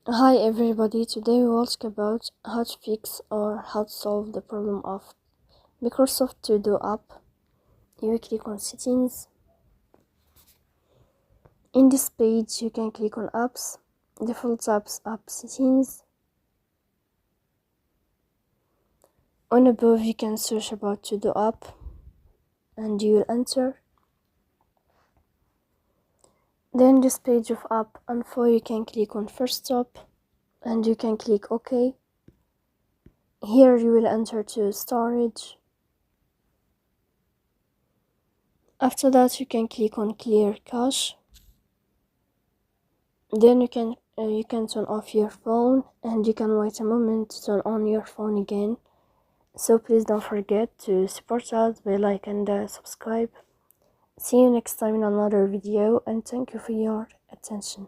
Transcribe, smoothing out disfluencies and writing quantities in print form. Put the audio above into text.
Hi everybody, today we will talk about how to fix or how to solve the problem of Microsoft To Do app. You click on settings. In this page you can click on apps, default apps, app settings. On above you can search about To Do app and you will enter. Then this page of app info you can click on first stop and you can click OK. Here you will enter to storage. After that you can click on clear cache. Then you can turn off your phone and you can wait a moment to turn on your phone again. So please don't forget to support us by like and subscribe. See you next time in another video and thank you for your attention.